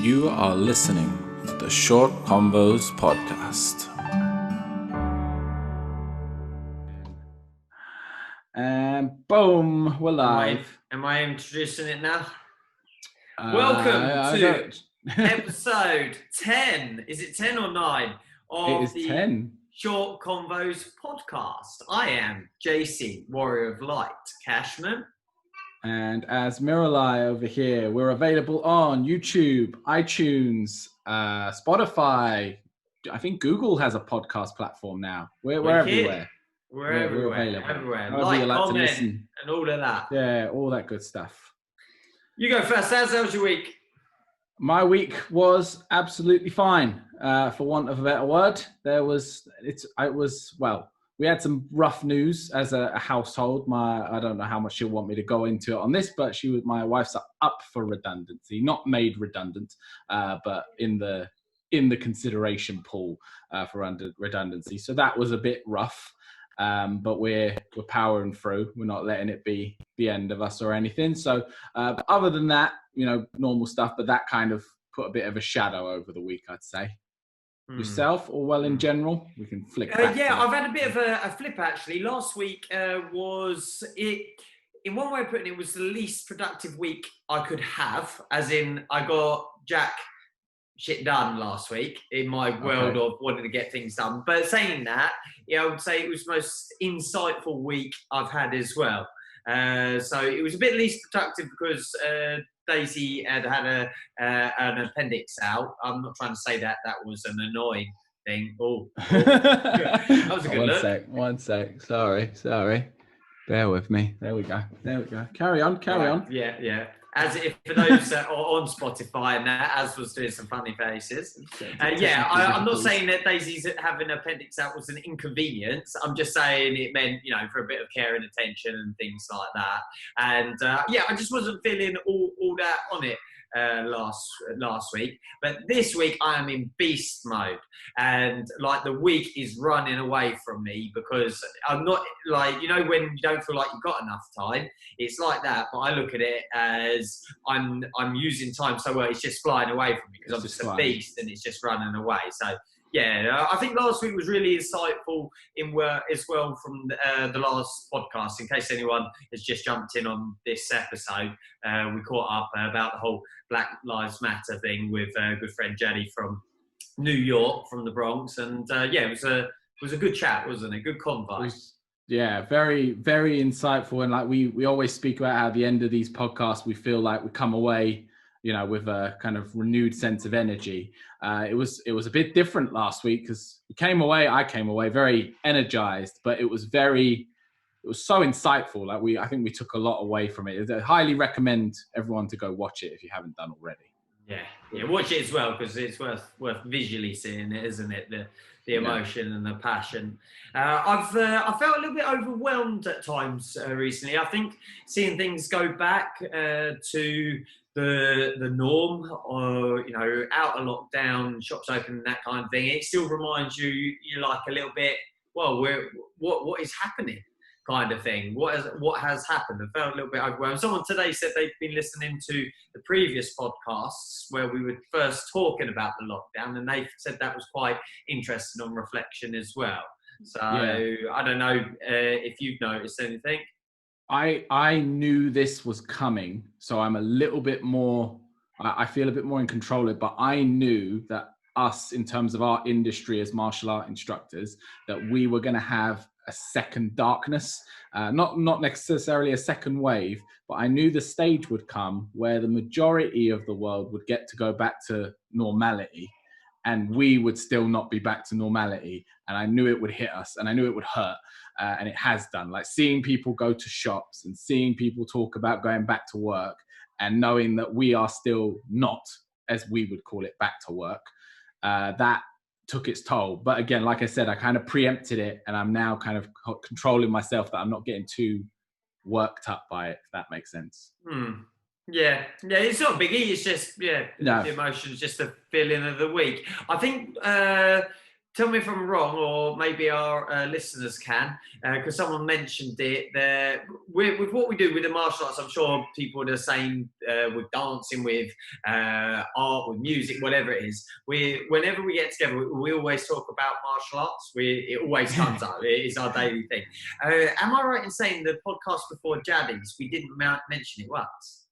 You are listening to the Short Convos podcast. And boom, we're live. Am I introducing it now? Welcome to episode 10. Is it 10 or 9 of the 10. Short Convos podcast? I am Jacey, Warrior of Light, Cashman. And as Miralai over here, we're available on YouTube, iTunes, Spotify. I think Google has a podcast platform now. We're everywhere. We're everywhere. However Like, you like to comment, listen. and all of that. Yeah, all that good stuff. You go first. How was your week? My week was absolutely fine, for want of a better word. We had some rough news as a household. I don't know how much she'll want me to go into it on this, but my wife's up for redundancy, not made redundant, but in the consideration pool for redundancy. So that was a bit rough, but we're powering through. We're not letting it be the end of us or anything. So other than that, normal stuff, but that kind of put a bit of a shadow over the week, I'd say. Yourself, or well in general? We can flick back. I've had a bit of a flip actually. Last week was it. In one way of putting it, was the least productive week I could have. As in, I got Jack shit done last week in my world of wanting to get things done. But saying that, I would say it was the most insightful week I've had as well. So it was a bit least productive because Daisy had an appendix out. I'm not trying to say that was an annoying thing. That was a good look. One sec. Sorry. Bear with me. There we go. Carry on. Yeah. As if for those on Spotify and that, Az was doing some funny faces. I'm not saying that Daisy's having an appendix out was an inconvenience. I'm just saying it meant, for a bit of care and attention and things like that. And I just wasn't feeling all that on it last week. But this week I am in beast mode, and the week is running away from me because I'm not when you don't feel like you've got enough time. It's like that, but I look at it as I'm using time so well. It's just flying away from me because I'm just a beast and it's just running away. So yeah, I think last week was really insightful as well from the last podcast. In case anyone has just jumped in on this episode, we caught up about the whole Black Lives Matter thing with a good friend Jenny from New York, from the Bronx, and it was a good chat, wasn't it? Good convo. Yeah, very, very insightful, and we always speak about how at the end of these podcasts we feel like we come away, with a kind of renewed sense of energy. It was a bit different last week because I came away very energized, but it was so insightful. I think we took a lot away from it. I highly recommend everyone to go watch it if you haven't done already. Yeah, watch it as well because it's worth visually seeing it, isn't it? The emotion and the passion. I felt a little bit overwhelmed at times recently. I think seeing things go back to the norm, or out of lockdown, shops open, that kind of thing. It still reminds you're like a little bit. Well, what is happening? Kind of thing. What has happened? I felt a little bit overwhelmed. Someone today said they've been listening to the previous podcasts where we were first talking about the lockdown, and they said that was quite interesting on reflection as well. So I don't know if you've noticed anything. I knew this was coming, so I'm a little bit more. I feel a bit more in control of it, but I knew that us, in terms of our industry as martial art instructors, that we were going to have a second darkness, not necessarily a second wave, but I knew the stage would come where the majority of the world would get to go back to normality, and we would still not be back to normality. And I knew it would hit us, and I knew it would hurt, and it has done. Like seeing people go to shops and seeing people talk about going back to work, and knowing that we are still not, as we would call it, back to work. That took its toll. But again, like I said, I kind of preempted it, and I'm now kind of controlling myself that I'm not getting too worked up by it, if that makes sense. Yeah, it's not a biggie. It's just the emotions, just the feeling of the week. I think tell me if I'm wrong, or maybe our listeners can, because someone mentioned it. With what we do with the martial arts, I'm sure people are the same with dancing, with art, with music, whatever it is. Whenever we get together, we always talk about martial arts. It always comes up. It is our daily thing. Am I right in saying the podcast before Jaddies, we didn't mention it once?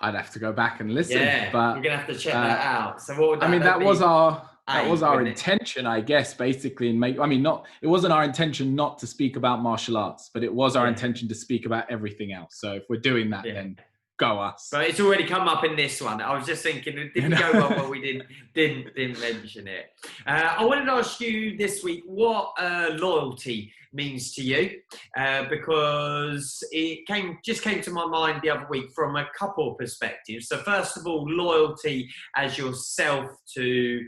I'd have to go back and listen. Yeah, but we're gonna have to check that out. So what would that, I mean, that was our wouldn't it? intention, I guess, basically. It wasn't our intention not to speak about martial arts, but it was our intention to speak about everything else. So if we're doing that, then go us. But it's already come up in this one. I was just thinking, it didn't go well, but we didn't mention it. I wanted to ask you this week what loyalty means to you, because it just came to my mind the other week from a couple of perspectives. So first of all, loyalty as yourself to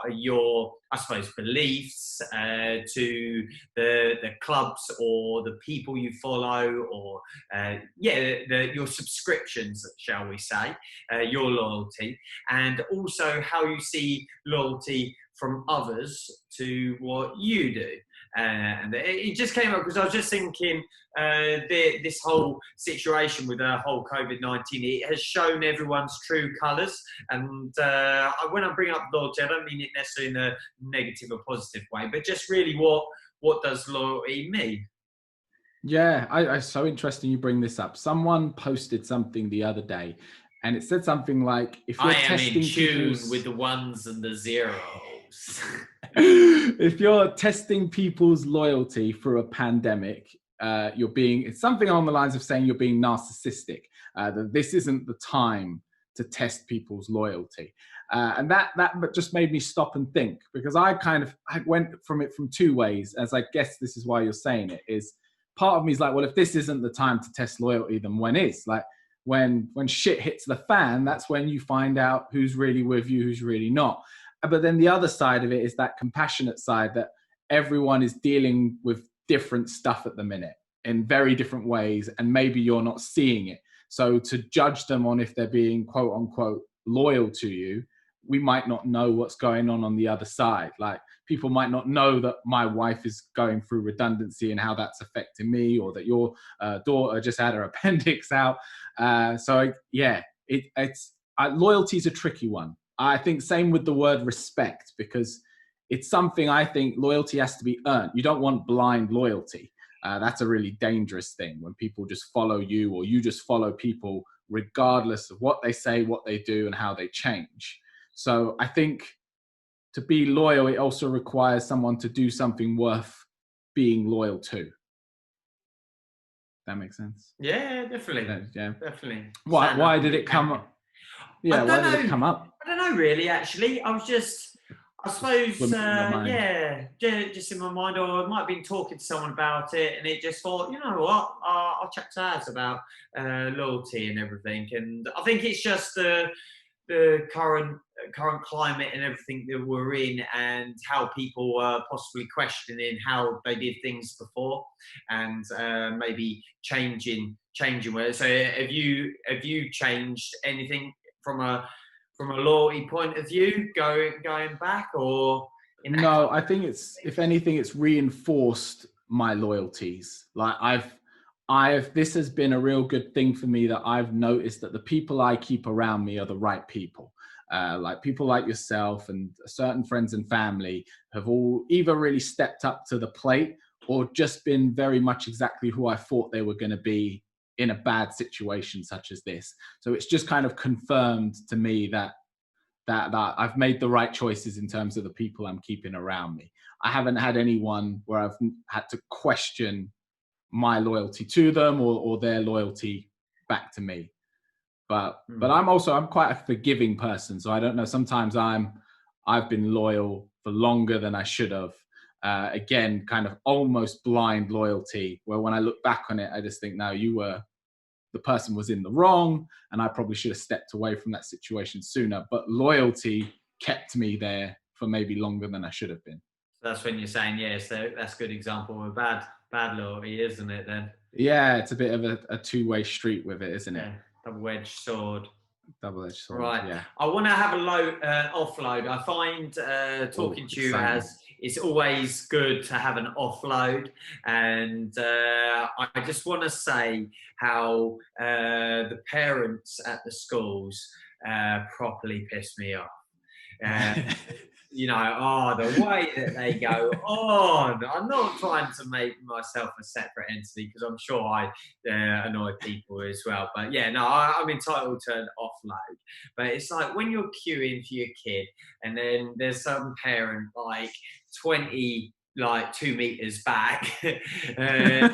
your, I suppose, beliefs, to the clubs or the people you follow, or your subscriptions, shall we say, your loyalty, and also how you see loyalty from others to what you do. And it just came up because I was just thinking this whole situation with the whole COVID-19, it has shown everyone's true colours. And when I bring up loyalty, I don't mean it necessarily in a negative or positive way, but just really what does loyalty mean? Yeah, it's so interesting you bring this up. Someone posted something the other day, and it said something like, if you're testing in tune with the ones and the zeros. If you're testing people's loyalty through a pandemic, it's something along the lines of saying you're being narcissistic, that this isn't the time to test people's loyalty. And that just made me stop and think, because I went from it from two ways, as I guess this is why you're saying it, is part of me is like, well, if this isn't the time to test loyalty, then when is? Like, when shit hits the fan, that's when you find out who's really with you, who's really not. But then the other side of it is that compassionate side, that everyone is dealing with different stuff at the minute in very different ways, and maybe you're not seeing it. So to judge them on if they're being quote unquote loyal to you, we might not know what's going on the other side. Like, people might not know that my wife is going through redundancy and how that's affecting me, or that your daughter just had her appendix out. Loyalty is a tricky one. I think same with the word respect, because it's something I think loyalty has to be earned. You don't want blind loyalty. That's a really dangerous thing, when people just follow you, or you just follow people regardless of what they say, what they do, and how they change. So I think to be loyal, it also requires someone to do something worth being loyal to. That makes sense? Yeah, definitely. Yeah. Definitely. Why did it come up? Yeah, why did it come up? I don't know, really, actually. I suppose, just in my mind, or I might have been talking to someone about it, and it just thought, you know what, I'll chat to Az about loyalty and everything. And I think it's just the current climate and everything that we're in, and how people are possibly questioning how they did things before, and maybe changing ways. So have you changed anything from a loyalty point of view, going back, or no? I think if anything, it's reinforced my loyalties. Like this has been a real good thing for me, that I've noticed that the people I keep around me are the right people. Like people like yourself and certain friends and family have all either really stepped up to the plate, or just been very much exactly who I thought they were going to be in a bad situation such as this. So it's just kind of confirmed to me that I've made the right choices in terms of the people I'm keeping around me. I haven't had anyone where I've had to question my loyalty to them, or their loyalty back to me. But I'm quite a forgiving person. So I don't know, sometimes I've been loyal for longer than I should have. Again, kind of almost blind loyalty, where when I look back on it, I just think, no, the person was in the wrong, and I probably should have stepped away from that situation sooner. But loyalty kept me there for maybe longer than I should have been. So that's when you're saying, so that's a good example of bad loyalty, isn't it then? Yeah, it's a bit of a two-way street with it, isn't it? Double-edged sword. Double-edged sword. Right. Yeah. I want to have a offload. I find talking to you exciting. as it's always good to have an offload, and I just want to say how the parents at the schools properly piss me off. You know, the way that they go on. I'm not trying to make myself a separate entity because I'm sure I annoy people as well. But yeah, no, I'm entitled to an offload. But it's like when you're queuing for your kid and then there's some parent like 2 meters back they're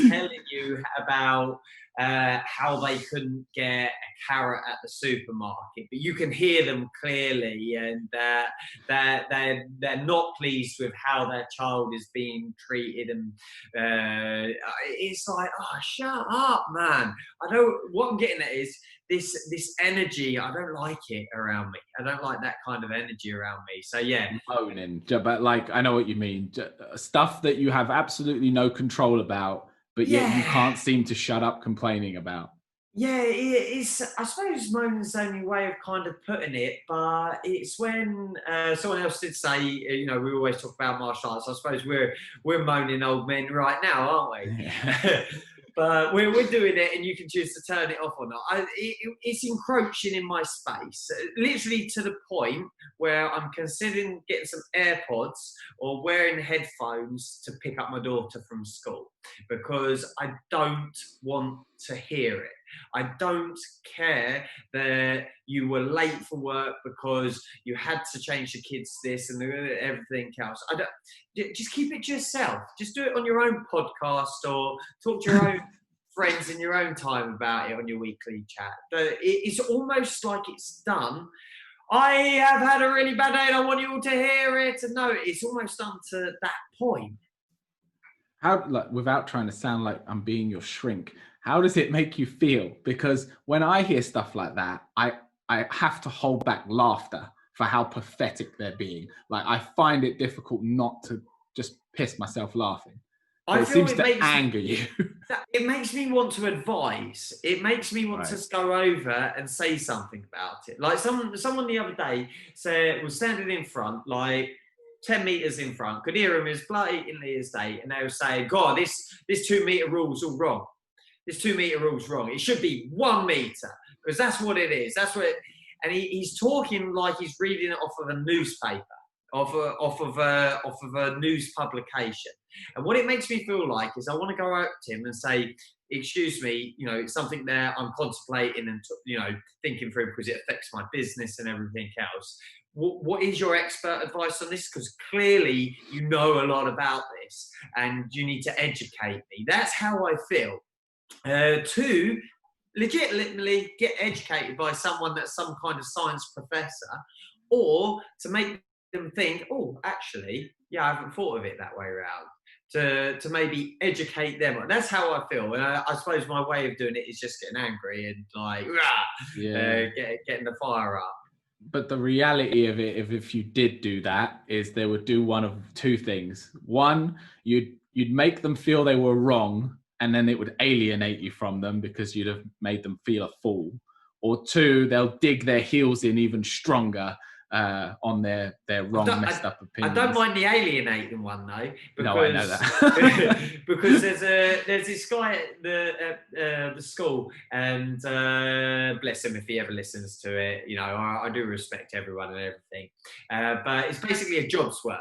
telling you about how they couldn't get a carrot at the supermarket, but you can hear them clearly, and they're not pleased with how their child is being treated, and it's like, oh, shut up, man! I don't. What I'm getting at is this energy. I don't like it around me. I don't like that kind of energy around me. So yeah, Moaning, but like I know what you mean. Stuff that you have absolutely no control about, but yet you can't seem to shut up complaining about. Yeah, it's. I suppose moaning's the only way of kind of putting it, but it's when someone else did say, you know, we always talk about martial arts. I suppose we're moaning old men right now, aren't we? Yeah. But we're doing it, and you can choose to turn it off or not. It's encroaching in my space, literally to the point where I'm considering getting some AirPods or wearing headphones to pick up my daughter from school because I don't want to hear it. I don't care that you were late for work because you had to change the kids this and everything else. Just keep it to yourself. Just do it on your own podcast or talk to your own friends in your own time about it on your weekly chat. It's almost like it's done. I have had a really bad day and I want you all to hear it. And no, it's almost done to that point. How, like, without trying to sound like I'm being your shrink, how does it make you feel? Because when I hear stuff like that, I have to hold back laughter for how pathetic they're being. Like, I find it difficult not to just piss myself laughing. But it seems to anger you. It makes me want to advise. It makes me want to go over and say something about it. Like someone the other day was standing in front, like 10 meters in front, could hear him as blatantly as day, and they were saying, God, this 2 meter rule's all wrong. This 2 meter rule's wrong. It should be 1 meter, because that's what it is. That's what and he's talking like he's reading it off of a newspaper, off of a news publication. And what it makes me feel like is I want to go up to him and say, excuse me, you know, it's something there I'm contemplating and, you know, thinking through because it affects my business and everything else. What is your expert advice on this? Because clearly you know a lot about this and you need to educate me. That's how I feel. To legitimately get educated by someone that's some kind of science professor, or to make them think, oh, actually, yeah, I haven't thought of it that way around. To maybe educate them. That's how I feel. And I suppose my way of doing it is just getting angry and like, getting the fire up. But the reality of it, if you did do that, is they would do one of two things. One, you'd make them feel they were wrong, and then it would alienate you from them because you'd have made them feel a fool. Or two, they'll dig their heels in even stronger on their wrong, messed up opinions. I don't mind the alienating one though, because, no, I know that. because there's this guy at the school, and bless him if he ever listens to it. You know, I do respect everyone and everything, but it's basically a job swerve.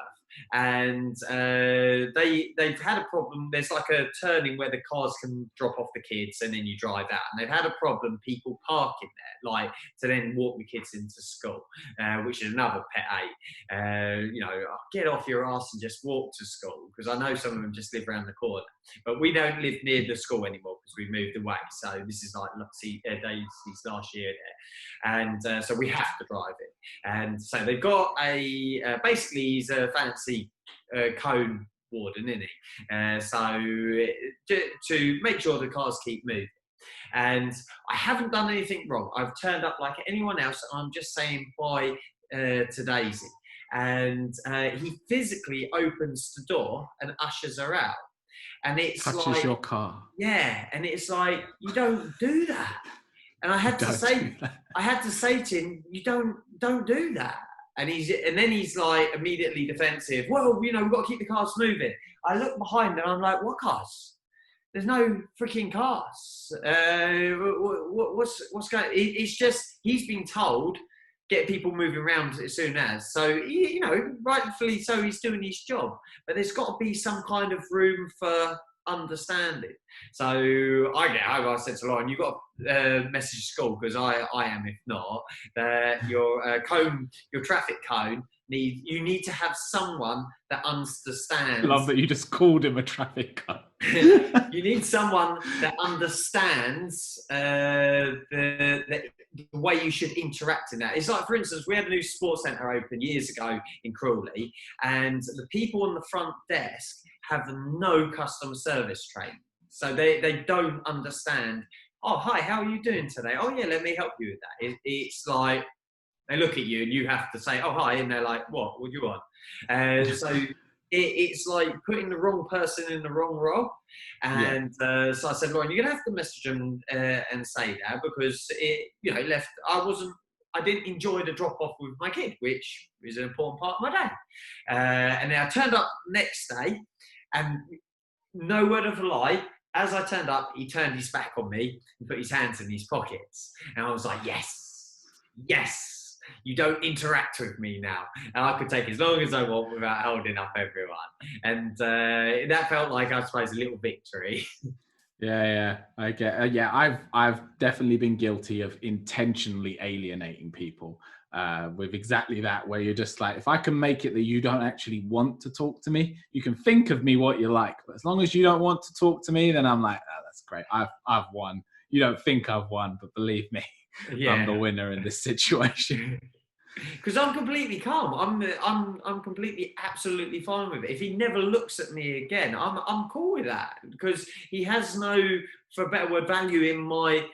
And they've had a problem. There's like a turning where the cars can drop off the kids and then you drive out, and they've had a problem people parking there, like to then walk the kids into school, which is another pet hate. You know, get off your ass and just walk to school, because I know some of them just live around the corner, but we don't live near the school anymore because we moved away. So this is like Daisy's last year there, and so we have to drive it. And so they've got basically he's a fancy cone warden, isn't he? So to make sure the cars keep moving. And I haven't done anything wrong. I've turned up like anyone else. I'm just saying bye to Daisy. And he physically opens the door and ushers her out. And it's touches like, your car. Yeah, and it's like, you don't do that. And I had to Don't say, do that. I had to say to him, you don't do that. And then he's like immediately defensive. Well, we've got to keep the cars moving. I look behind and I'm like, what cars? There's no freaking cars. What's going? It's just he's been told get people moving around as soon as. So rightfully so, he's doing his job. But there's got to be some kind of room for understanding. So I said to Lauren, you've got to message school, because I am, if not, that your traffic cone you need to have someone that understands. Love that you just called him a traffic cone. You need someone that understands the way you should interact in that. It's like, for instance, we had a new sports centre open years ago in Crawley, and the people on the front desk have no customer service training. So they don't understand, oh, hi, how are you doing today? Oh, yeah, let me help you with that. It's like, they look at you and you have to say, oh, hi, and they're like, what do you want? So it's like putting the wrong person in the wrong role. And so I said, Lauren, you're going to have to message them and say that, because I didn't enjoy the drop off with my kid, which is an important part of my day. And then I turned up next day, and no word of a lie, as I turned up, he turned his back on me and put his hands in his pockets. And I was like, yes, you don't interact with me now. And I could take as long as I want without holding up everyone. And that felt like, I suppose, a little victory. Yeah, I get. I've definitely been guilty of intentionally alienating people with exactly that, where you're just like, if I can make it that you don't actually want to talk to me, you can think of me what you like, but as long as you don't want to talk to me, then I'm like, oh, that's great. I've won. You don't think I've won, but believe me, I'm the winner in this situation. Because I'm completely calm. I'm completely, absolutely fine with it. If he never looks at me again, I'm cool with that, because he has no, for a better word, value in my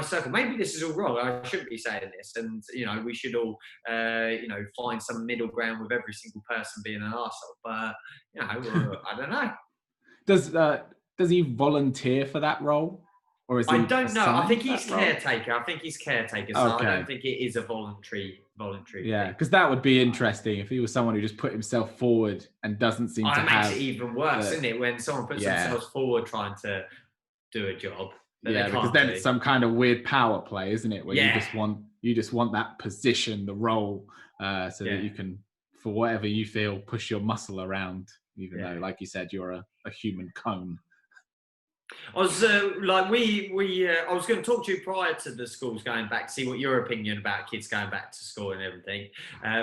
circle. Maybe this is all wrong. I shouldn't be saying this, and we should all find some middle ground with every single person being an arsehole. But I don't know. Does he volunteer for that role? Or is he I don't know. I think he's caretaker. So okay. I don't think it is a voluntary. Yeah, because that would be interesting if he was someone who just put himself forward and doesn't seem to have. It makes it even worse, isn't it? When someone puts themselves forward trying to do a job. Yeah, because then it's some kind of weird power play, isn't it? Where you just want that position, the role, so that you can, for whatever you feel, push your muscle around, even though, like you said, you're a human cone. I was I was going to talk to you prior to the schools going back, see what your opinion about kids going back to school and everything.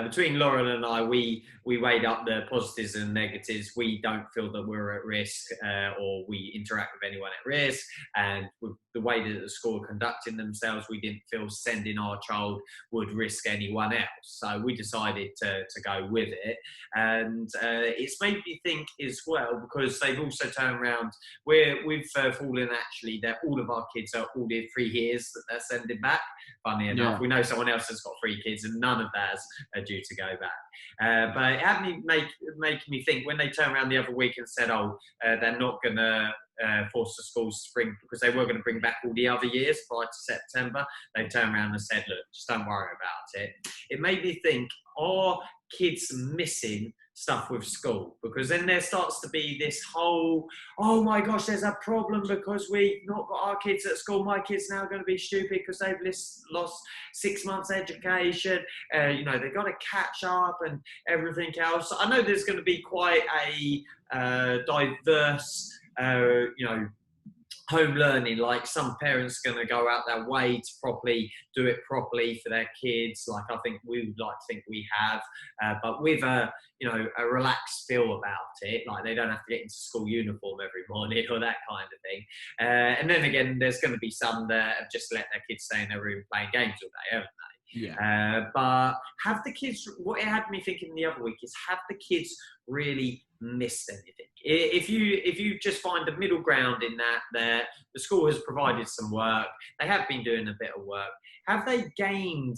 Between Lauren and I, we weighed up the positives and negatives. We don't feel that we're at risk or we interact with anyone at risk. And with the way that the school are conducting themselves, we didn't feel sending our child would risk anyone else. So we decided to go with it. And it's made me think as well, because they've also turned around, we've fallen actually that all of our kids are ordered 3 years that they're sending back. Funny enough, we know someone else has got 3 kids and none of theirs are due to go back. But it had me make me think when they turned around the other week and said, they're not going to force the schools to bring, because they were going to bring back all the other years prior to September. They turned around and said, look, just don't worry about it. It made me think, are kids missing stuff with school? Because then there starts to be this whole, oh my gosh, there's a problem because we've not got our kids at school. My kids now going to be stupid because they've lost 6 months education. They've got to catch up and everything else. I know there's going to be quite a diverse home learning, like some parents are going to go out their way to do it properly for their kids, like I think we would like to think we have, but with a relaxed feel about it, like they don't have to get into school uniform every morning or that kind of thing. And then again, there's going to be some that have just let their kids stay in their room playing games all day, haven't they? Yeah. But have the kids, what it had me thinking the other week is, have the kids really missed anything? If you just find a middle ground in that the school has provided some work, they have been doing a bit of work, have they gained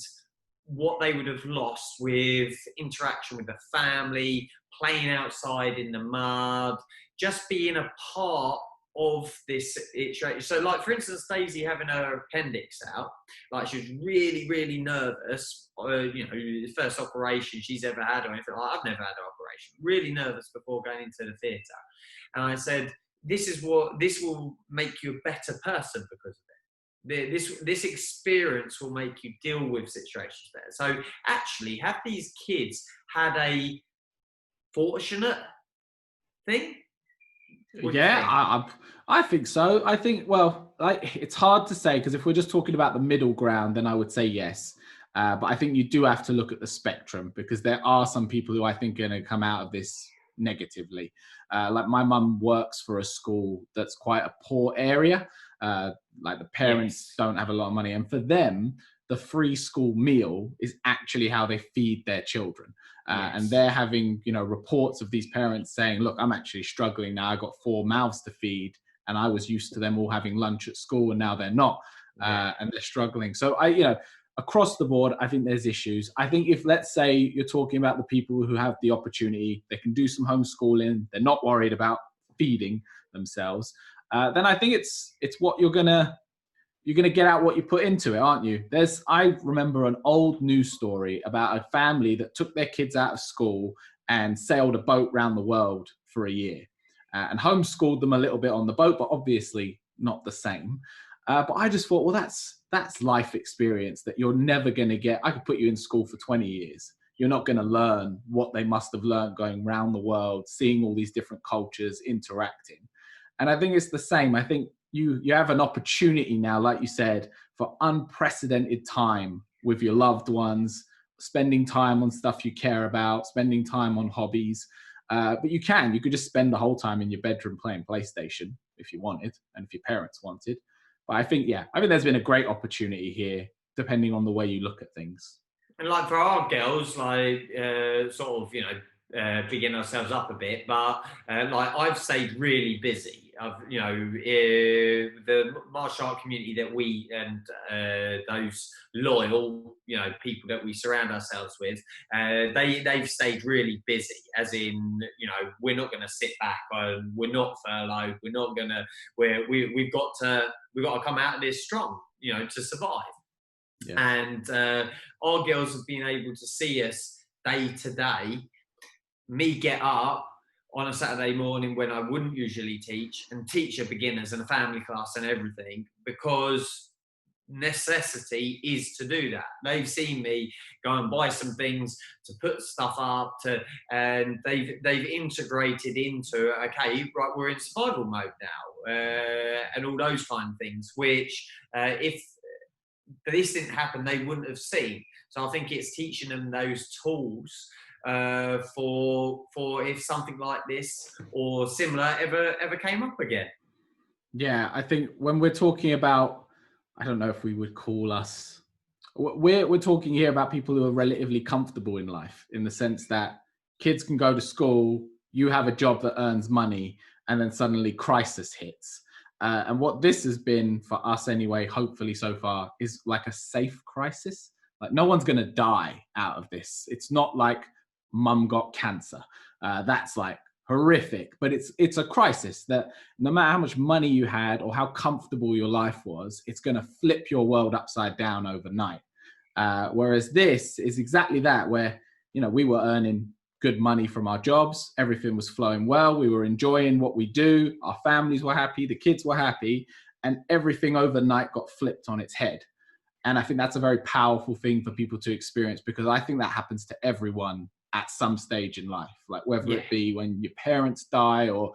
what they would have lost with interaction with the family, playing outside in the mud, just being a part of this situation. So, like, for instance, Daisy having her appendix out, like, she was really, really nervous. You know, first operation she's ever had or anything like that. I've never had an operation. Really nervous before going into the theatre. And I said, this will make you a better person because of it. This experience will make you deal with situations better. So actually, have these kids had a fortunate thing? Yeah, I think so. I think, well, like, it's hard to say, because if we're just talking about the middle ground, then I would say yes. But I think you do have to look at the spectrum, because there are some people who I think are going to come out of this negatively. Like, my mum works for a school that's quite a poor area. Like, the parents don't have a lot of money. And for them, the free school meal is actually how they feed their children. And they're having, you know, reports of these parents saying, look, I'm actually struggling now. I got 4 mouths to feed, and I was used to them all having lunch at school, and now they're not. And they're struggling. So you know, across the board, I think there's issues. I think if, let's say, you're talking about the people who have the opportunity, they can do some homeschooling, they're not worried about feeding themselves, then I think it's what you're gonna get out what you put into it, aren't you? I remember an old news story about a family that took their kids out of school and sailed a boat around the world for a year, and homeschooled them a little bit on the boat, but obviously not the same. But I just thought, well, that's life experience that you're never going to get. I could put you in school for 20 years. You're not going to learn what they must have learned going around the world, seeing all these different cultures, interacting. And I think it's the same. I think you have an opportunity now, like you said, for unprecedented time with your loved ones, spending time on stuff you care about, spending time on hobbies. But you could just spend the whole time in your bedroom playing PlayStation if you wanted, and if your parents wanted. But I think there's been a great opportunity here, depending on the way you look at things. And like, for our girls, like, sort of, you know, bigging ourselves up a bit, but like, I've stayed really busy. You know, the martial art community that we and those loyal, you know, people that we surround ourselels with, they've stayed really busy. As in, you know, we're not going to sit back, and we're not furloughed. We're not going to. We've got to come out of this strong, you know, to survive. Yeah. And our girls have been able to see us day to day. Me get up on a Saturday morning when I wouldn't usually teach, and teach a beginners and a family class and everything, because necessity is to do that. They've seen me go and buy some things to put stuff up to, and they've integrated into, okay, right, we're in survival mode now, and all those kind of things, which if this didn't happen, they wouldn't have seen. So I think it's teaching them those tools for if something like this or similar ever came up again. Yeah, I think when we're talking about, I don't know if we would call us, we're talking here about people who are relatively comfortable in life, in the sense that kids can go to school, you have a job that earns money, and then suddenly crisis hits. And what this has been for us anyway, hopefully so far, is like a safe crisis. Like, no one's going to die out of this. It's not like mum got cancer. That's like horrific, but it's a crisis that no matter how much money you had or how comfortable your life was, it's going to flip your world upside down overnight. Whereas this is exactly that, where, you know, we were earning good money from our jobs, everything was flowing well, we were enjoying what we do, our families were happy, the kids were happy, and everything overnight got flipped on its head. And I think that's a very powerful thing for people to experience, because I think that happens to everyone at some stage in life, like whether it be when your parents die or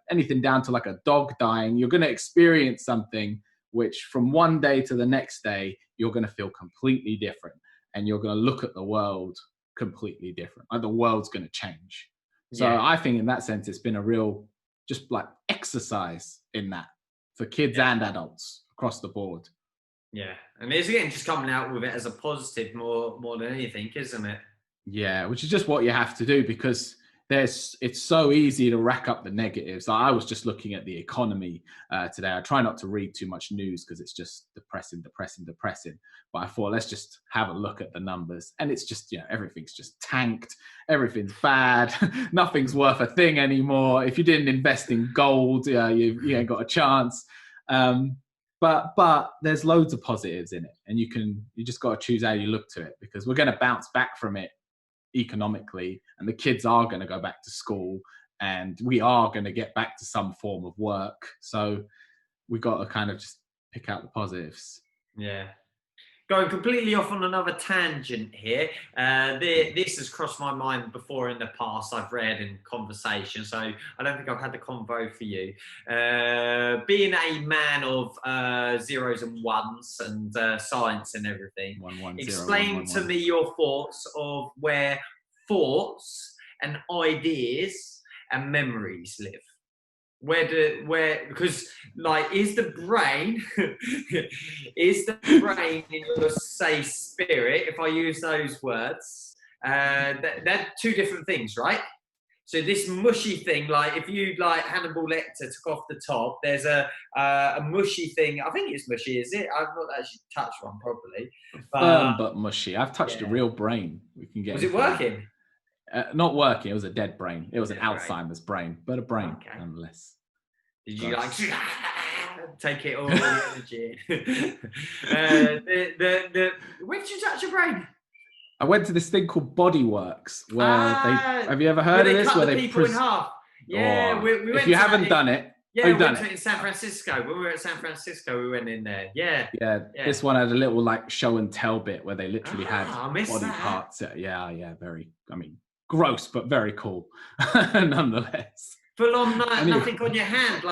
anything down to like a dog dying. You're going to experience something which from one day to the next day, you're going to feel completely different, and you're going to look at the world completely different. Like, the world's going to change. So I think in that sense, it's been a real just like exercise in that for kids and adults across the board. Yeah, and it's again just coming out with it as a positive more than anything, isn't it? Yeah, which is just what you have to do, because it's so easy to rack up the negatives. I was just looking at the economy today. I try not to read too much news because it's just depressing. But I thought, let's just have a look at the numbers. And it's just, everything's just tanked. Everything's bad. Nothing's worth a thing anymore. If you didn't invest in gold, you ain't got a chance. But there's loads of positives in it. And you just got to choose how you look to it, because we're going to bounce back from it economically, and the kids are going to go back to school, and we are going to get back to some form of work. So we got to kind of just pick out the positives. Yeah. Going completely off on another tangent here. This has crossed my mind before in the past. I've read in conversation, so I don't think I've had the convo for you. Being a man of zeros and ones and science and everything, explain to me your thoughts of where thoughts and ideas and memories live. Because is the brain in your say spirit, if I use those words, they're two different things, right? So this mushy thing, like if you Hannibal Lecter took off the top, there's a mushy thing. I think it's mushy, is it? I've not actually touched one properly. Firm but mushy. I've touched a real brain. We can get. Was it working? Not working. It was a dead brain. It was an Alzheimer's brain, but a brain nonetheless. Did you take it all the energy? Where did you touch your brain? I went to this thing called Bodyworks, where have you ever heard of this? Where they cut people in half. Yeah, we went. If you haven't done it, yeah, we went to it in San Francisco. When we were at San Francisco, we went in there. Yeah. This one had a little show and tell bit where they literally had body parts. Yeah, very. Gross, but very cool, nonetheless. Full on, nothing on your hand,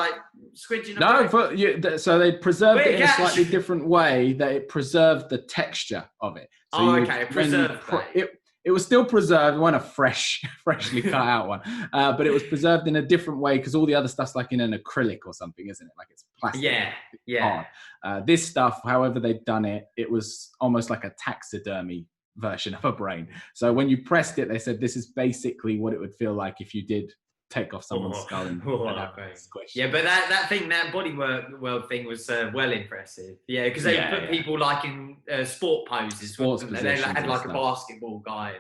squidging. So they preserved it in a slightly different way, that it preserved the texture of it. So it preserved it was still preserved. It wasn't a freshly cut out one, but it was preserved in a different way, because all the other stuff's like in an acrylic or something, isn't it? Like it's plastic. Yeah. This stuff, however they'd done it, it was almost like a taxidermy version of a brain. So when you pressed it, they said this is basically what it would feel like if you did take off someone's skull and squish. Yeah, but that body world thing was well impressive. Yeah, because they put people in sport poses. They had a basketball guy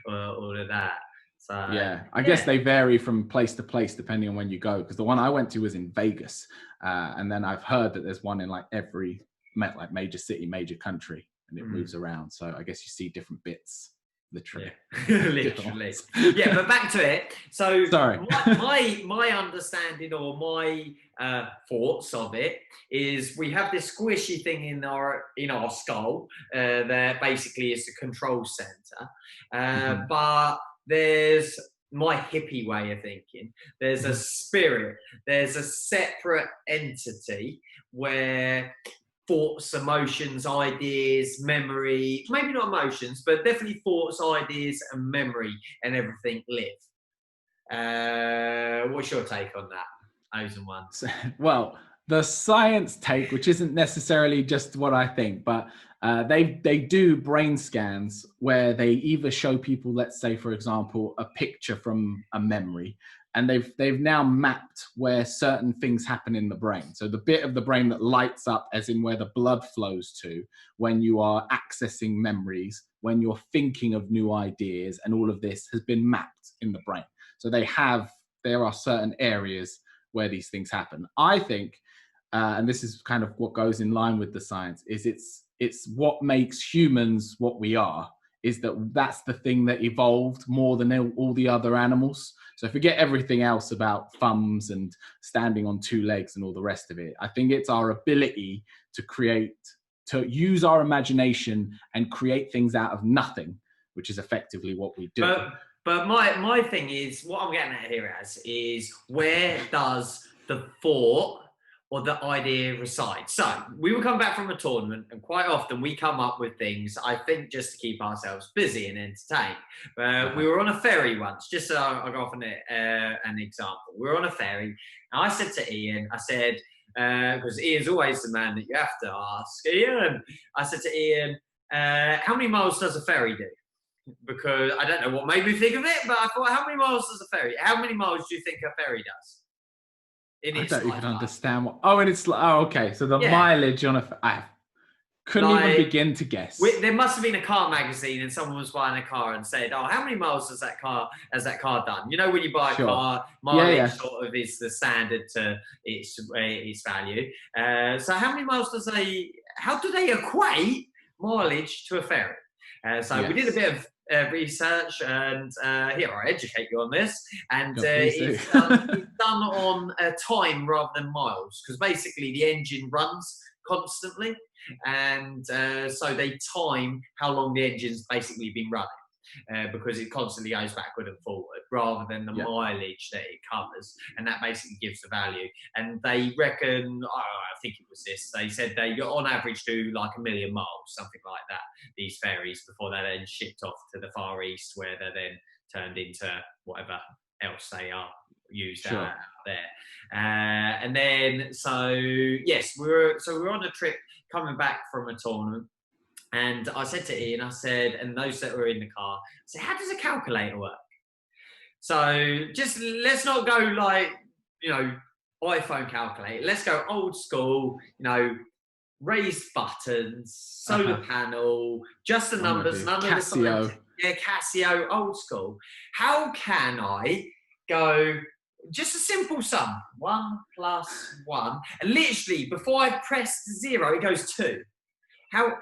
and all of that. So I guess they vary from place to place depending on when you go. Because the one I went to was in Vegas, and then I've heard that there's one in every major city, major country, and it moves around. So I guess you see different bits. Literally. Yeah, but back to it. So sorry. my understanding or my thoughts of it is we have this squishy thing in our skull that basically is the control center. But there's my hippie way of thinking. There's a spirit. There's a separate entity where thoughts, emotions, ideas, memory, maybe not emotions, but definitely thoughts, ideas, and memory and everything live. What's your take on that, O's and ones? Well, the science take, which isn't necessarily just what I think, but they do brain scans where they either show people, let's say, for example, a picture from a memory, and they've now mapped where certain things happen in the brain. So the bit of the brain that lights up, as in where the blood flows to when you are accessing memories, when you're thinking of new ideas, and all of this has been mapped in the brain. So there are certain areas where these things happen. I think, and this is kind of what goes in line with the science, is it's what makes humans what we are, is that's the thing that evolved more than all the other animals. So forget everything else about thumbs and standing on two legs and all the rest of it. I think it's our ability to use our imagination and create things out of nothing, which is effectively what we do. But my thing is, what I'm getting at here is where does the thought or the idea reside? So we will come back from a tournament, and quite often we come up with things, I think, just to keep ourselves busy and entertained. We were on a ferry once, just so I'll go off on an example. We were on a ferry, and I said to Ian, because Ian's always the man that you have to ask. Ian, I said to Ian, how many miles does a ferry do? because I don't know what made me think of it, but I thought, how many miles does a ferry? How many miles do you think a ferry does? I don't even understand what. Oh, and it's okay. So the mileage on I couldn't even begin to guess. There must have been a car magazine, and someone was buying a car and said, "Oh, how many miles has that car done?" You know, when you buy a car, mileage sort of is the standard to its value. So how many miles how do they equate mileage to a ferry? We did a bit of research, and here I educate you on this. And it's done on time rather than miles, because basically the engine runs constantly, and so they time how long the engine's basically been running, because it constantly goes backward and forward rather than the mileage that it covers, and that basically gives the value. And they reckon, I think it was this, they said they on average do like 1 million miles, something like that, these ferries, before they're then shipped off to the Far East, where they're then turned into whatever else they are used out there. And then we're on a trip coming back from a tournament, and I said to Ian, and those that were in the car, I said, how does a calculator work? So just let's not go like, iPhone calculator. Let's go old school, raised buttons, solar panel, just the numbers, none Casio. of the science. Yeah, Casio, old school. How can I go just a simple sum, 1 + 1, and literally before I press 0, it goes 2. How,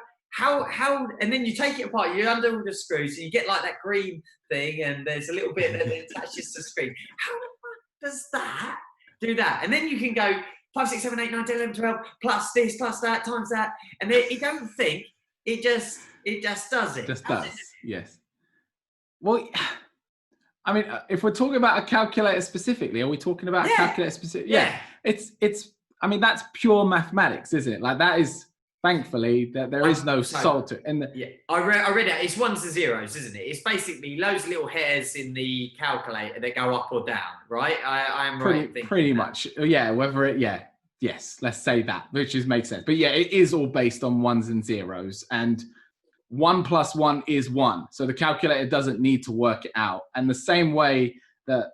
and then you take it apart, you undo all the screws, and you get like that green thing, and there's a little bit that attaches to the screen. How the fuck does that do that? And then you can go 5, 6, 7, 8, 9, 10, 11, 12, plus this, plus that, times that, and then you don't think, it just does it. Just does, yes. Well, I mean, if we're talking about a calculator specifically, are we talking about a calculator specifically? Yeah. It's. I mean, that's pure mathematics, isn't it? Like that is, thankfully, that there is no soul to it. And I read it. It's ones and zeros, isn't it? It's basically loads of little hairs in the calculator that go up or down, right? I'm right. Pretty much, yeah. Yes. Let's say that, which makes sense. But yeah, it is all based on ones and zeros, and 1 + 1 is 1. So the calculator doesn't need to work it out. And the same way that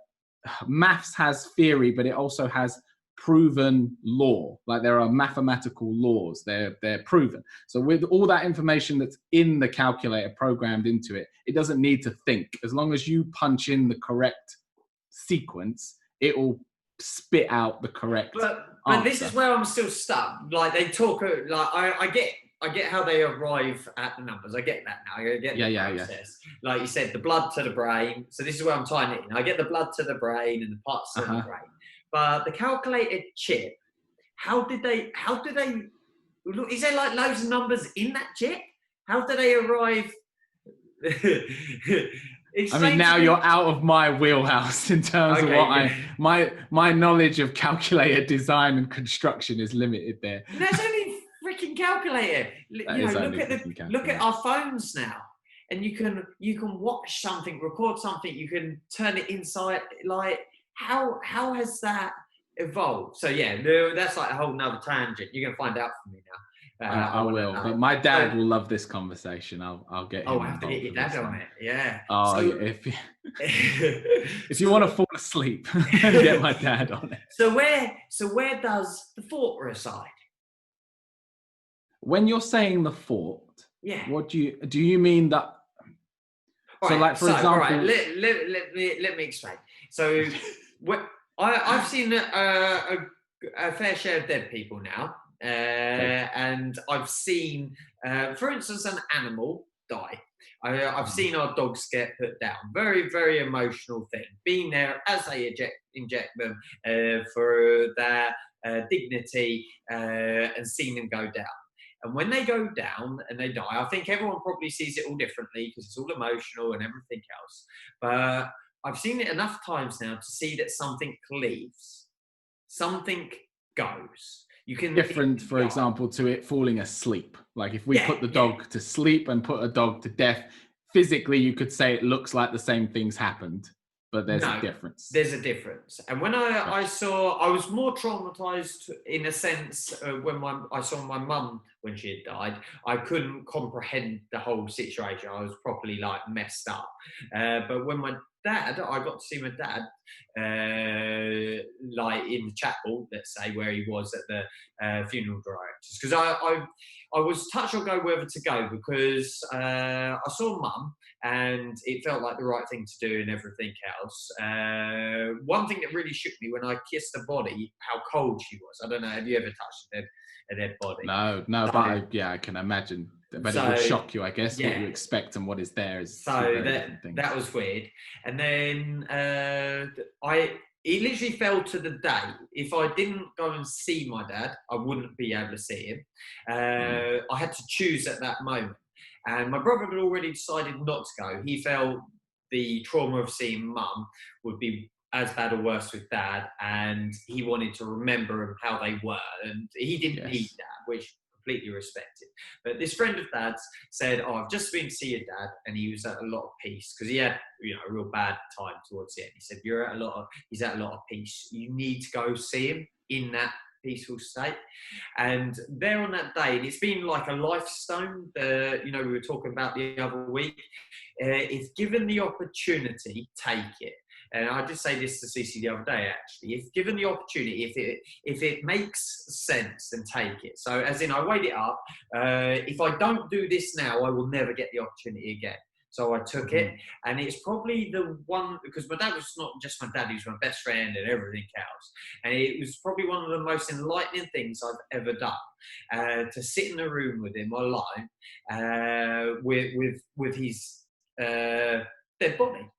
maths has theory, but it also has proven law. Like there are mathematical laws, they're proven. So with all that information that's in the calculator programmed into it, it doesn't need to think. As long as you punch in the correct sequence, it will spit out the correct but this is where I'm still stuck. Like they talk, like I get how they arrive at the numbers. I get that now. I get the process. Yeah. Like you said, the blood to the brain. So this is where I'm tying it in. I get the blood to the brain and the parts of the brain. But the calculated chip, how do they look? Is there like loads of numbers in that chip? How do they arrive? I mean, now you're out of my wheelhouse in terms of what my knowledge of calculator design and construction is limited there. There's only freaking calculator. Look at our phones now, and you can watch something, record something, you can turn it inside. Like how has that evolved? So yeah, that's like a whole nother tangent. You're gonna find out from me now. I will, but my dad will love this conversation. I'll get him. Oh, I have to get your dad on it. Yeah. Oh, so, if you want to fall asleep, get my dad on it. So where does the fort reside? When you're saying the fort, what do you mean that? So, like for example, all right, let me explain. So, I've seen a fair share of dead people now. And I've seen, for instance, an animal die. I've seen our dogs get put down. Very, very emotional thing. Being there as they inject them for their dignity and seeing them go down. And when they go down and they die, I think everyone probably sees it all differently because it's all emotional and everything else. But I've seen it enough times now to see that something leaves, something goes. You can for example, to it falling asleep. Like if we put the dog to sleep and put a dog to death, physically you could say it looks like the same things happened, but there's a difference. There's a difference. And when I was more traumatized in a sense when I saw my mum when she had died. I couldn't comprehend the whole situation. I was properly like messed up. But when I got to see my dad, like in the chapel, let's say, where he was at the funeral directors, because I was touch or go whether to go, because I saw Mum and it felt like the right thing to do and everything else. One thing that really shook me when I kissed the body, how cold she was. I don't know, have you ever touched a dead body? No, so, but I can imagine. But it would shock you, I guess. Yeah. What you expect and what is there is so that was weird. And then it literally fell to the day. If I didn't go and see my dad, I wouldn't be able to see him. I had to choose at that moment. And my brother had already decided not to go. He felt the trauma of seeing Mum would be as bad or worse with Dad, and he wanted to remember how they were. And he didn't need that, which completely respected. But this friend of Dad's said, I've just been to see your dad, and he was at a lot of peace, because he had, a real bad time towards the end. He said, he's at a lot of peace. You need to go see him in that peaceful state. And there on that day, and it's been like a life stone, we were talking about the other week, if given the opportunity, take it. And I did say this to Cece the other day, actually. If given the opportunity, if it makes sense, then take it. So, as in, I weighed it up. If I don't do this now, I will never get the opportunity again. So I took it, and it's probably the one, because my dad was not just my dad, he was my best friend and everything else. And it was probably one of the most enlightening things I've ever done, to sit in a room with him alone, with his dead body.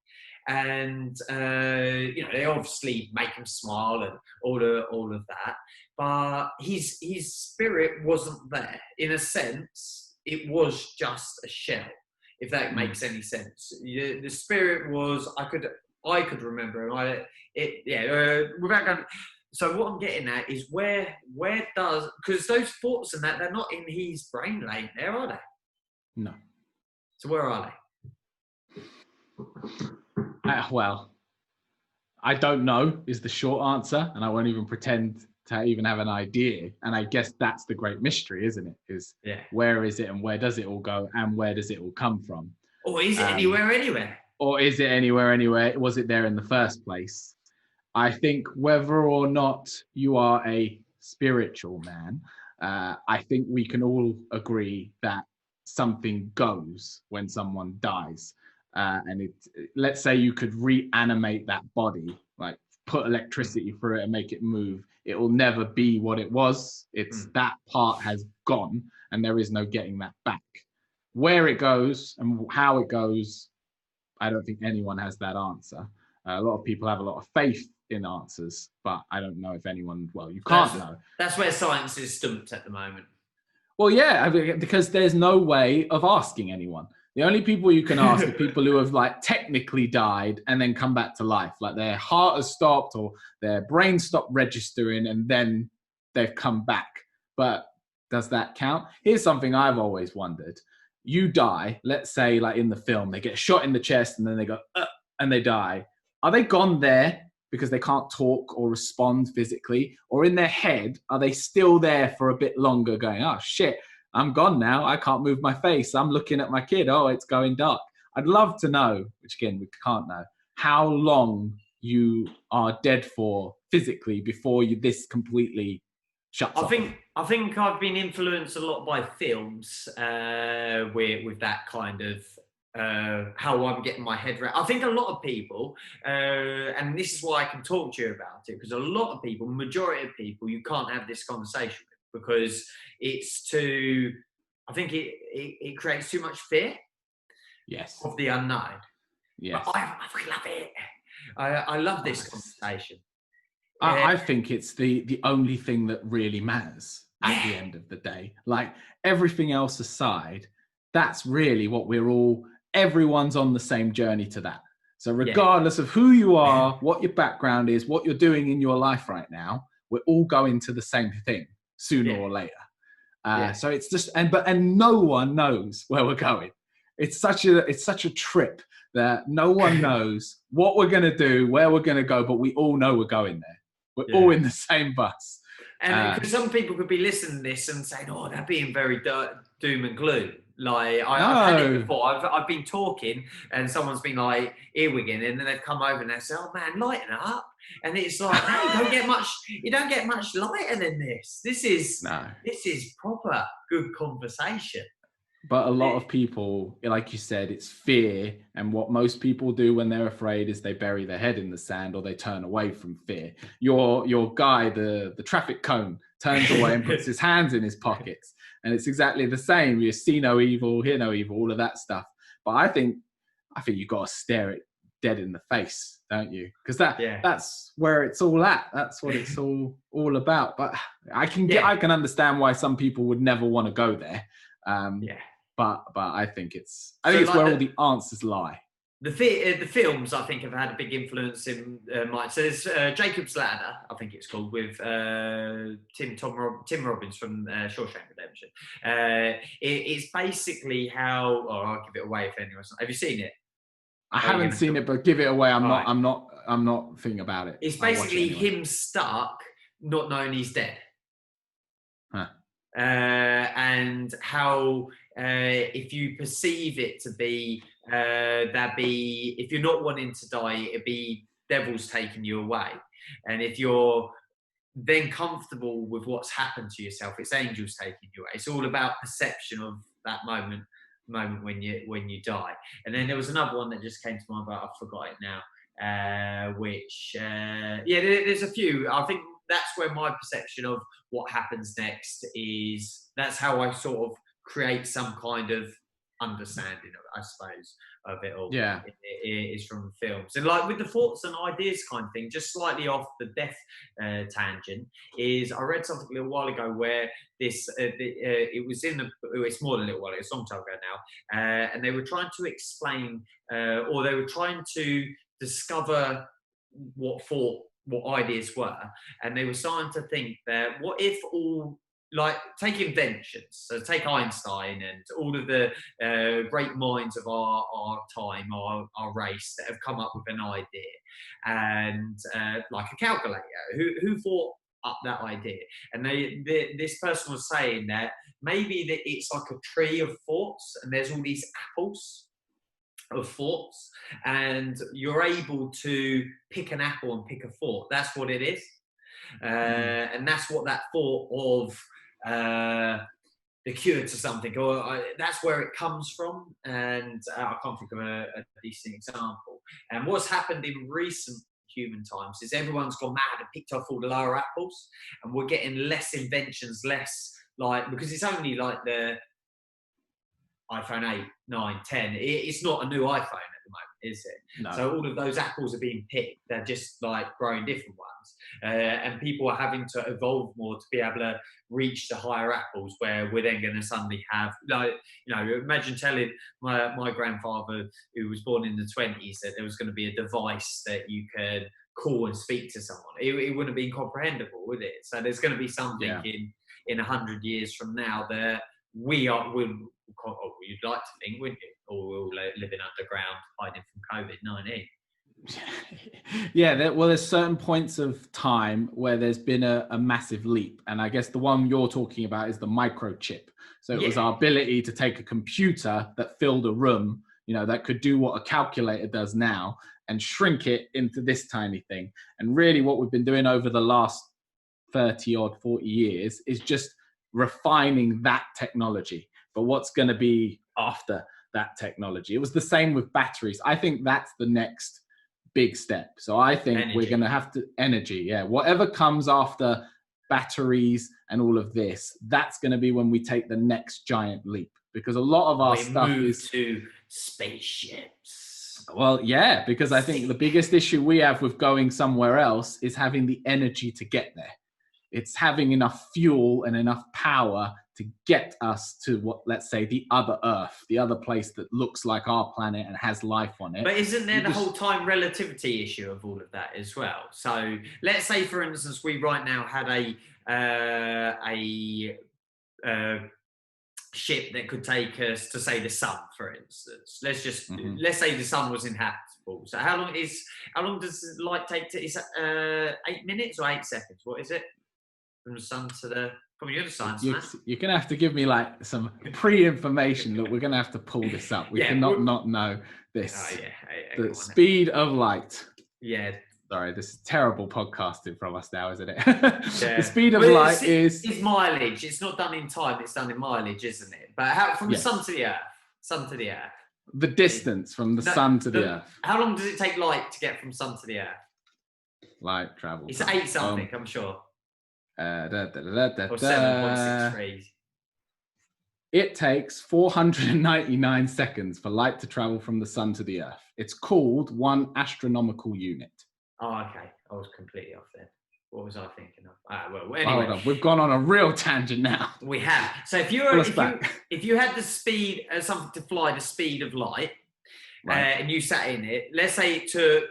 And they obviously make him smile and all of that, but his spirit wasn't there. In a sense, it was just a shell, if that makes any sense. The spirit was, I could remember him. Without going. So what I'm getting at is where does, because those thoughts and that, they're not in his brain laying there, are they? No. So where are they? Well, I don't know is the short answer, and I won't even pretend to even have an idea. And I guess that's the great mystery, isn't it? Where is it, and where does it all go, and where does it all come from? Or is it anywhere? Or is it anywhere? Was it there in the first place? I think whether or not you are a spiritual man, I think we can all agree that something goes when someone dies. And let's say you could reanimate that body, like put electricity through it and make it move. It will never be what it was. It's that part has gone, and there is no getting that back. Where it goes and how it goes, I don't think anyone has that answer. A lot of people have a lot of faith in answers, but I don't know if anyone, you can't know. That's where science is stumped at the moment. Well, yeah, because there's no way of asking anyone. The only people you can ask are people who have technically died and then come back to life. Like their heart has stopped or their brain stopped registering and then they've come back. But does that count? Here's something I've always wondered. You die, let's say in the film, they get shot in the chest and then they go, and they die. Are they gone there because they can't talk or respond physically? Or in their head, are they still there for a bit longer going, oh shit, I'm gone now. I can't move my face. I'm looking at my kid. Oh, it's going dark. I'd love to know, which again, we can't know, how long you are dead for physically before this completely shuts off. I think I've been influenced a lot by films with that kind of how I'm getting my head around. I think a lot of people, and this is why I can talk to you about it, because a lot of people, majority of people, you can't have this conversation with. Because it's I think it creates too much fear. Yes. Of the unknown. Yes. But I love it. I love this conversation. I think it's the only thing that really matters at the end of the day. Everything else aside, that's really what everyone's on the same journey to that. So regardless of who you are, what your background is, what you're doing in your life right now, we're all going to the same thing sooner or later. So it's just, and no one knows where we're going. It's such a trip that no one knows what we're going to do, where we're going to go, but we all know we're going there. We're all in the same bus. And because some people could be listening to this and saying, "Oh, they're being very doom and gloom." Like I've had it before. I've been talking and someone's been like earwigging, and then they've come over and they say, "Oh man, lighten up." And it's like, no, you don't get much lighter than this. This is proper good conversation. But a lot of people, like you said, it's fear. And what most people do when they're afraid is they bury their head in the sand or they turn away from fear. Your guy, the traffic cone, turns away and puts his hands in his pockets. And it's exactly the same. You see no evil, hear no evil, all of that stuff. But I think you've got to stare it dead in the face, don't you? Because that's where it's all at. That's what it's all about. But I can understand why some people would never want to go there. But I think it's where all the answers lie. The films, I think, have had a big influence in mine. So there's Jacob's Ladder, I think it's called, with Tim Robbins from Shawshank Redemption. It's basically how. Oh, I'll give it away if anyone's. Have you seen it? I haven't seen it, but give it away. I'm not thinking about it. It's basically him stuck, not knowing he's dead. Huh. And how if you perceive it to be if you're not wanting to die, it'd be devil's taking you away. And if you're then comfortable with what's happened to yourself, it's angels taking you away. It's all about perception of that moment when you die. And then there was another one that just came to mind, but I forgot it now. There's a few. I think that's where my perception of what happens next is. That's how I sort of create some kind of understanding, I suppose, of it all. Yeah, it is from films. And like with the thoughts and ideas kind of thing, just slightly off the death tangent, is I read something a little while ago where this it's more than a little while, it's a long time ago now, and they were trying to explain or they were trying to discover what ideas were, and they were starting to think that what if all, like, take inventions, so take Einstein and all of the great minds of our time, our race, that have come up with an idea, and like a calculator, who thought up that idea? And this person was saying that maybe that it's like a tree of thoughts, and there's all these apples of thoughts, and you're able to pick an apple and pick a thought. That's what it is. And that's what that thought of the cure to something, or that's where it comes from. And I can't think of a decent example. And what's happened in recent human times is everyone's gone mad and picked off all the lower apples, and we're getting less inventions, because it's only like the iPhone 8, 9, 10. It's not a new iPhone at the moment, is it? No. So all of those apples are being picked. They're just like growing different ones. And people are having to evolve more to be able to reach the higher apples, where we're then going to suddenly have, like, imagine telling my grandfather, who was born in the 20s, that there was going to be a device that you could call and speak to someone. It wouldn't have been comprehensible, would it? So there's going to be something in 100 years from now that you'd like to think, wouldn't you? Or we're all living underground, hiding from COVID-19. Yeah, there's certain points of time where there's been a massive leap. And I guess the one you're talking about is the microchip. So it was our ability to take a computer that filled a room, that could do what a calculator does now, and shrink it into this tiny thing. And really what we've been doing over the last 30 odd 40 years is just refining that technology. But what's going to be after that technology? It was the same with batteries. I think that's the next big step. So I think we're going to have to whatever comes after batteries and all of this, that's going to be when we take the next giant leap, because a lot of our stuff is to spaceships. Well, yeah, because I think the biggest issue we have with going somewhere else is having the energy to get there. It's having enough fuel and enough power to get us to what, let's say, the other Earth, the other place that looks like our planet and has life on it. But isn't there the whole time relativity issue of all of that as well? So let's say, for instance, we right now had a ship that could take us to, say, the sun, for instance. Let's say the sun was inhabitable. So how long does light take to? Is that 8 minutes or 8 seconds? What is it? from the sun to the. Probably you're the science You're going to have to give me like some pre-information. Look, we're going to have to pull this up. We cannot not know this. Oh, yeah. The speed of light. Yeah. Sorry, this is terrible podcasting from us now, isn't it? Yeah. The speed of light is... It's mileage. It's not done in time. It's done in mileage, isn't it? But from the sun to the earth. Sun to the earth. The distance from the sun to the earth. How long does it take light to get from sun to the earth? Light travel. It's 8 something, I'm sure. Or 7.63. It takes 499 seconds for light to travel from the sun to the earth. It's called 1 astronomical unit. Oh, okay. I was completely off there. What was I thinking of? Well, anyway. Hold on. We've gone on a real tangent now. We have. So if you had the speed, something to fly the speed of light, right. And you sat in it, let's say it took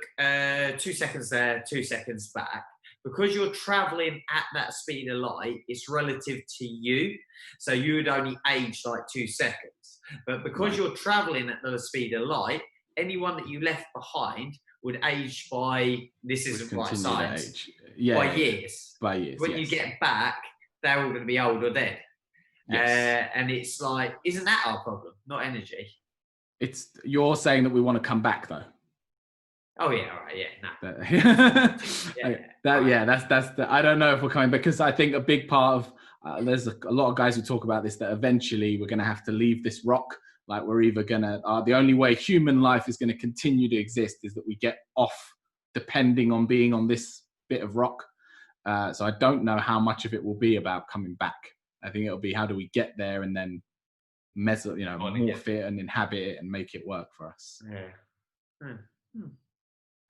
2 seconds there, 2 seconds back. Because you're traveling at that speed of light, it's relative to you. So you would only age like 2 seconds. But because you're traveling at the speed of light, anyone that you left behind would age by, this isn't right science, by years. By years, when you get back, they're all going to be old or dead. Yes. And it's like, isn't that our problem? Not energy. You're saying that we want to come back though. Oh yeah, all right, yeah, no. That's the. I don't know if we're coming, because I think a big part of there's a lot of guys who talk about this, that eventually we're going to have to leave this rock. Like we're either gonna the only way human life is going to continue to exist is that we get off, depending on being on this bit of rock. So I don't know how much of it will be about coming back. I think it'll be how do we get there and then morph it and inhabit it and make it work for us. Yeah.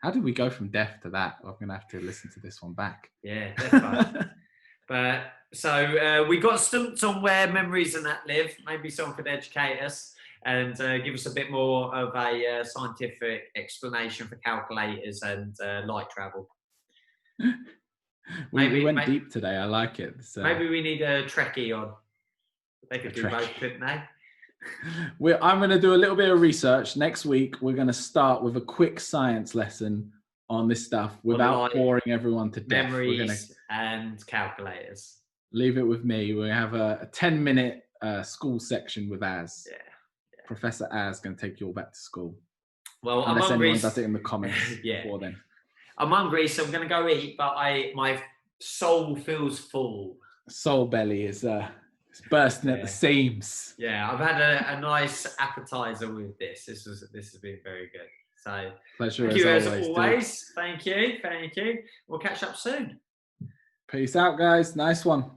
How did we go from death to that? I'm going to have to listen to this one back. Yeah, definitely. But so we got stumped on where memories and that live. Maybe someone could educate us and give us a bit more of a scientific explanation for calculators and light travel. We went deep today. I like it. So. Maybe we need a Trekkie on. They could do both, couldn't they? I'm going to do a little bit of research. Next week, we're going to start with a quick science lesson on this stuff without boring everyone to death. Memories and calculators. Leave it with me. We have a 10-minute school section with Az. Yeah. Professor Az going to take you all back to school. Well, unless I'm hungry. Anyone does it in the comments before then. I'm hungry, so I'm going to go eat, but my soul feels full. Soul belly is... It's bursting at the seams. Yeah, I've had a nice appetizer with this. This has been very good. So pleasure thank you as always. Thank you. We'll catch up soon. Peace out, guys. Nice one.